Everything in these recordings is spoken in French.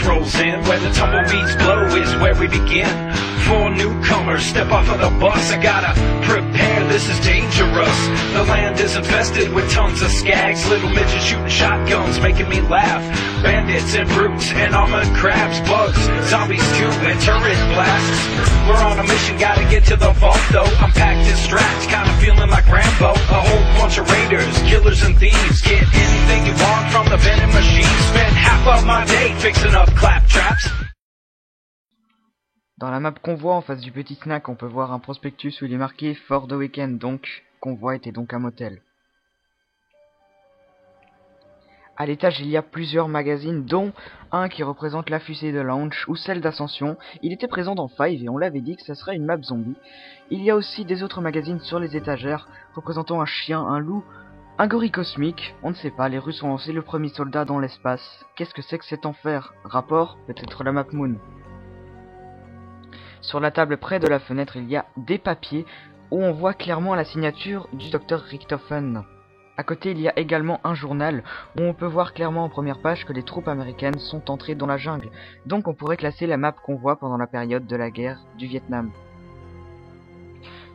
rolls in. Where the tumbleweeds blow is where we begin. For newcomers, step off of the bus. I gotta prepare, this is dangerous. The land is infested with tons of skags. Little midgets shooting shotguns, making me laugh. Bandits and brutes and armored crabs, bugs, zombies too, and turret blasts. We're on a mission, gotta get to the vault though. I'm packed in straps, kinda feeling like Rambo. A whole bunch of raiders, killers and thieves. Get anything you want from the vending machine. Spend half of my day fixing up claptraps. Dans la map convoi, en face du petit snack, on peut voir un prospectus où il est marqué For the Weekend, donc convoi était donc un motel. À l'étage, il y a plusieurs magazines, dont un qui représente la fusée de launch ou celle d'ascension. Il était présent dans Five et on l'avait dit que ça serait une map zombie. Il y a aussi des autres magazines sur les étagères, représentant un chien, un loup, un gorille cosmique. On ne sait pas, les Russes ont lancé le premier soldat dans l'espace. Qu'est-ce que c'est que cet enfer? Rapport? Peut-être la map Moon. Sur la table près de la fenêtre, il y a des papiers où on voit clairement la signature du Dr Richtofen. À côté, il y a également un journal où on peut voir clairement en première page que les troupes américaines sont entrées dans la jungle. Donc on pourrait classer la map convoi pendant la période de la guerre du Vietnam.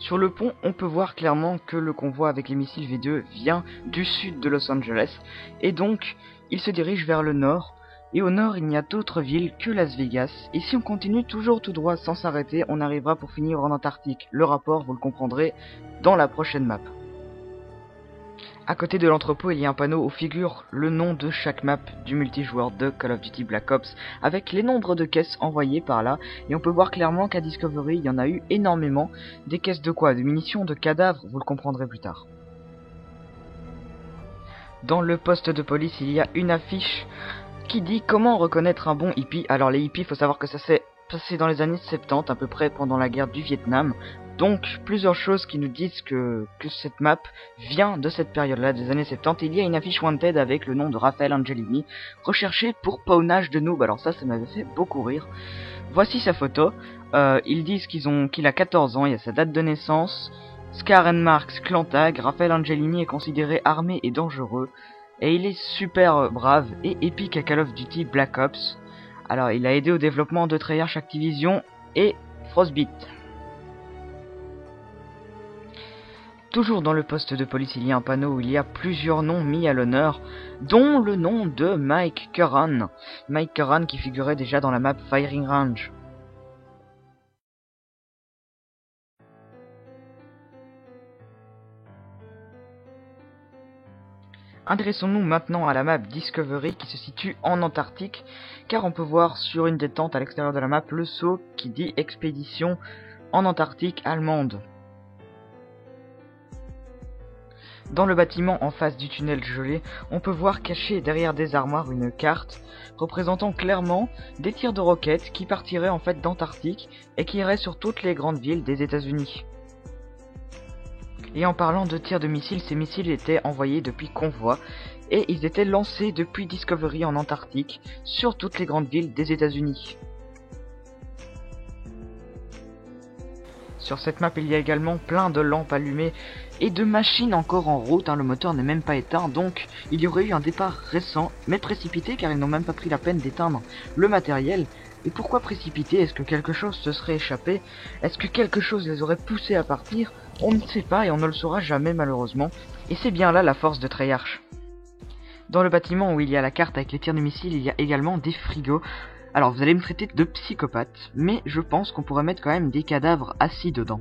Sur le pont, on peut voir clairement que le convoi avec les missiles V2 vient du sud de Los Angeles et donc il se dirige vers le nord. Et au nord, il n'y a d'autre ville que Las Vegas. Et si on continue toujours tout droit sans s'arrêter, on arrivera pour finir en Antarctique. Le rapport, vous le comprendrez dans la prochaine map. À côté de l'entrepôt, il y a un panneau où figure le nom de chaque map du multijoueur de Call of Duty Black Ops, avec les nombres de caisses envoyées par là. Et on peut voir clairement qu'à Discovery, il y en a eu énormément. Des caisses de quoi? De munitions, de cadavres, vous le comprendrez plus tard. Dans le poste de police, il y a une affiche qui dit comment reconnaître un bon hippie. Alors les hippies, faut savoir que ça s'est passé dans les années 70, à peu près pendant la guerre du Vietnam. Donc plusieurs choses qui nous disent que cette map vient de cette période-là, des années 70. Il y a une affiche Wanted avec le nom de Raphaël Angelini, recherché pour pawnage de noob. Alors ça m'avait fait beaucoup rire. Voici sa photo. Ils disent qu'il a 14 ans, il y a sa date de naissance. Scar and Marks, Clantag. Raphaël Angelini est considéré armé et dangereux. Et il est super brave et épique à Call of Duty Black Ops. Alors il a aidé au développement de Treyarch Activision et Frostbite. Toujours dans le poste de police, il y a un panneau où il y a plusieurs noms mis à l'honneur, dont le nom de Mike Curran. Mike Curran qui figurait déjà dans la map Firing Range. Intéressons-nous maintenant à la map Discovery qui se situe en Antarctique, car on peut voir sur une des tentes à l'extérieur de la map le sceau qui dit expédition en Antarctique allemande. Dans le bâtiment en face du tunnel gelé, on peut voir caché derrière des armoires une carte représentant clairement des tirs de roquettes qui partiraient en fait d'Antarctique et qui iraient sur toutes les grandes villes des États-Unis. Et en parlant de tirs de missiles, ces missiles étaient envoyés depuis convoi et ils étaient lancés depuis Discovery en Antarctique sur toutes les grandes villes des États-Unis. Sur cette map, il y a également plein de lampes allumées et de machines encore en route, le moteur n'est même pas éteint, donc il y aurait eu un départ récent, mais précipité car ils n'ont même pas pris la peine d'éteindre le matériel. Et pourquoi précipiter? Est-ce que quelque chose se serait échappé? Est-ce que quelque chose les aurait poussés à partir? On ne sait pas et on ne le saura jamais malheureusement. Et c'est bien là la force de Treyarch. Dans le bâtiment où il y a la carte avec les tirs de missiles, il y a également des frigos. Alors vous allez me traiter de psychopathe, mais je pense qu'on pourrait mettre quand même des cadavres assis dedans.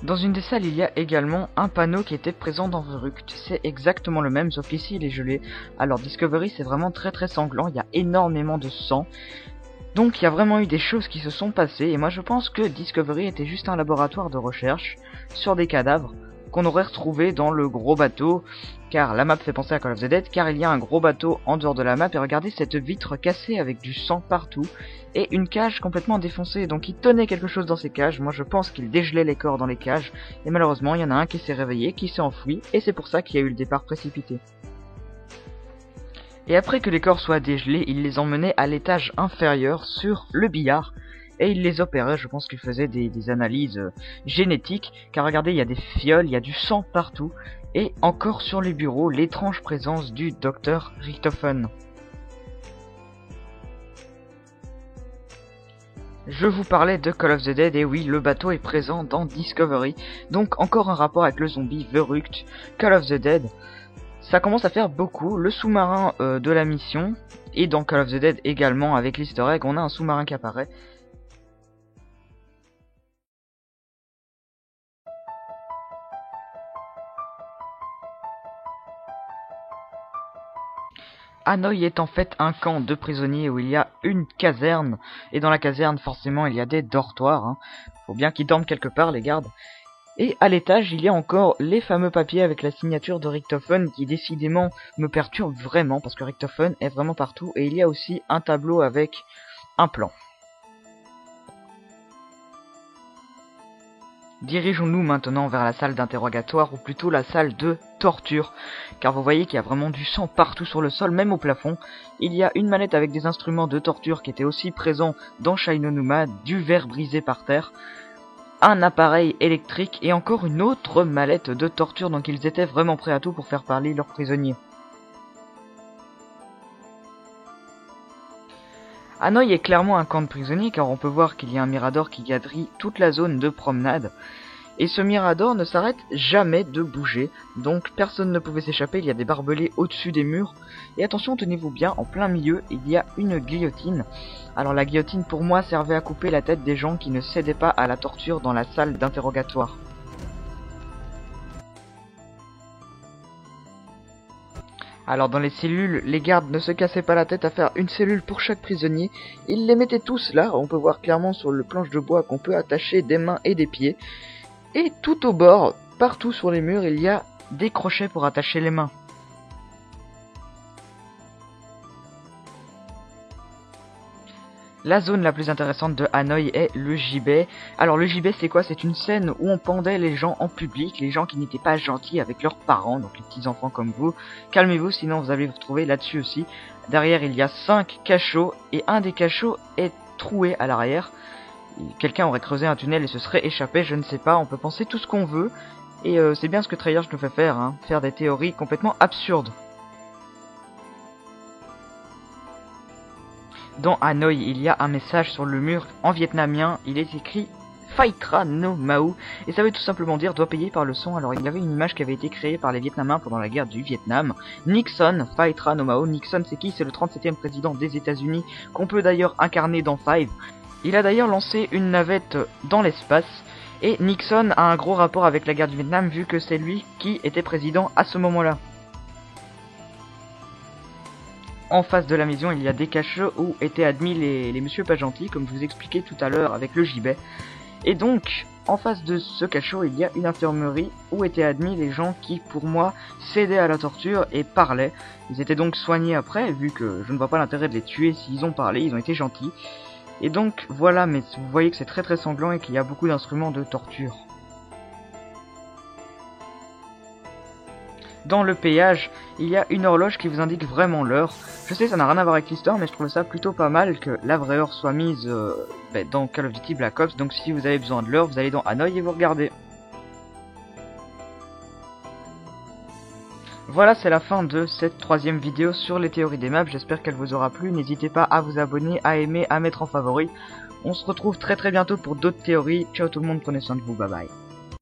Dans une des salles, il y a également un panneau qui était présent dans Verruct. C'est exactement le même, sauf qu'ici il est gelé. Alors Discovery, c'est vraiment très sanglant, il y a énormément de sang. Donc il y a vraiment eu des choses qui se sont passées, et moi je pense que Discovery était juste un laboratoire de recherche sur des cadavres qu'on aurait retrouvé dans le gros bateau, car la map fait penser à Call of the Dead, car il y a un gros bateau en dehors de la map, et regardez cette vitre cassée avec du sang partout, et une cage complètement défoncée, donc il tenait quelque chose dans ces cages. Moi je pense qu'il dégelait les corps dans les cages, et malheureusement il y en a un qui s'est réveillé, qui s'est enfui, et c'est pour ça qu'il y a eu le départ précipité. Et après que les corps soient dégelés, il les emmenait à l'étage inférieur sur le billard, et il les opérait. Je pense qu'il faisait des analyses génétiques, car regardez, il y a des fioles, il y a du sang partout, Et encore sur les bureaux, l'étrange présence du Dr. Richtofen. Je vous parlais de Call of the Dead, et oui, le bateau est présent dans Discovery, donc encore un rapport avec le zombie Verrucht. Call of the Dead, ça commence à faire beaucoup. Le sous-marin de la mission, et dans Call of the Dead également, avec l'easter egg, on a un sous-marin qui apparaît. Hanoï est en fait un camp de prisonniers où il y a une caserne, et dans la caserne forcément il y a des dortoirs, hein. Faut bien qu'ils dorment quelque part les gardes. Et à l'étage il y a encore les fameux papiers avec la signature de Richtofen qui décidément me perturbe vraiment parce que Richtofen est vraiment partout, et il y a aussi un tableau avec un plan. Dirigeons-nous maintenant vers la salle d'interrogatoire, ou plutôt la salle de torture, car vous voyez qu'il y a vraiment du sang partout sur le sol, même au plafond. Il y a une mallette avec des instruments de torture qui étaient aussi présents dans Shainonuma, du verre brisé par terre, un appareil électrique et encore une autre mallette de torture, donc ils étaient vraiment prêts à tout pour faire parler leurs prisonniers. Hanoï est clairement un camp de prisonniers car on peut voir qu'il y a un mirador qui quadrille toute la zone de promenade. Et ce mirador ne s'arrête jamais de bouger, donc personne ne pouvait s'échapper, il y a des barbelés au-dessus des murs. Et attention, tenez-vous bien, en plein milieu, il y a une guillotine. Alors la guillotine pour moi servait à couper la tête des gens qui ne cédaient pas à la torture dans la salle d'interrogatoire. Alors dans les cellules, les gardes ne se cassaient pas la tête à faire une cellule pour chaque prisonnier, ils les mettaient tous là, on peut voir clairement sur le planche de bois qu'on peut attacher des mains et des pieds. Et tout au bord, partout sur les murs, il y a des crochets pour attacher les mains. La zone la plus intéressante de Hanoï est le gibet. Alors le gibet c'est quoi? C'est une scène où on pendait les gens en public, les gens qui n'étaient pas gentils avec leurs parents, donc les petits enfants comme vous. Calmez-vous, sinon vous allez vous retrouver là-dessus aussi. Derrière il y a 5 cachots, et un des cachots est troué à l'arrière. Quelqu'un aurait creusé un tunnel et se serait échappé, je ne sais pas, on peut penser tout ce qu'on veut. Et c'est bien ce que Treyarch nous fait faire, hein, faire des théories complètement absurdes. Dans Hanoï, il y a un message sur le mur en vietnamien, il est écrit Phaitra no Mao, et ça veut tout simplement dire doit payer par le sang. Alors il y avait une image qui avait été créée par les Vietnamiens pendant la guerre du Vietnam. Nixon, Phaitra no Mao. Nixon c'est qui? C'est le 37e président des États-Unis, qu'on peut d'ailleurs incarner dans Five. Il a d'ailleurs lancé une navette dans l'espace, et Nixon a un gros rapport avec la guerre du Vietnam vu que c'est lui qui était président à ce moment-là. En face de la maison, il y a des cachots où étaient admis les messieurs pas gentils, comme je vous expliquais tout à l'heure avec le gibet. Et donc, en face de ce cachot, il y a une infirmerie où étaient admis les gens qui, pour moi, cédaient à la torture et parlaient. Ils étaient donc soignés après, vu que je ne vois pas l'intérêt de les tuer s'ils ont parlé, ils ont été gentils. Et donc, voilà, mais vous voyez que c'est très très sanglant et qu'il y a beaucoup d'instruments de torture. Dans le péage, il y a une horloge qui vous indique vraiment l'heure. Je sais, ça n'a rien à voir avec l'histoire, mais je trouve ça plutôt pas mal que la vraie heure soit mise dans Call of Duty Black Ops. Donc si vous avez besoin de l'heure, vous allez dans Hanoï et vous regardez. Voilà, c'est la fin de cette 3e vidéo sur les théories des maps. J'espère qu'elle vous aura plu. N'hésitez pas à vous abonner, à aimer, à mettre en favori. On se retrouve très très bientôt pour d'autres théories. Ciao tout le monde, prenez soin de vous, bye bye.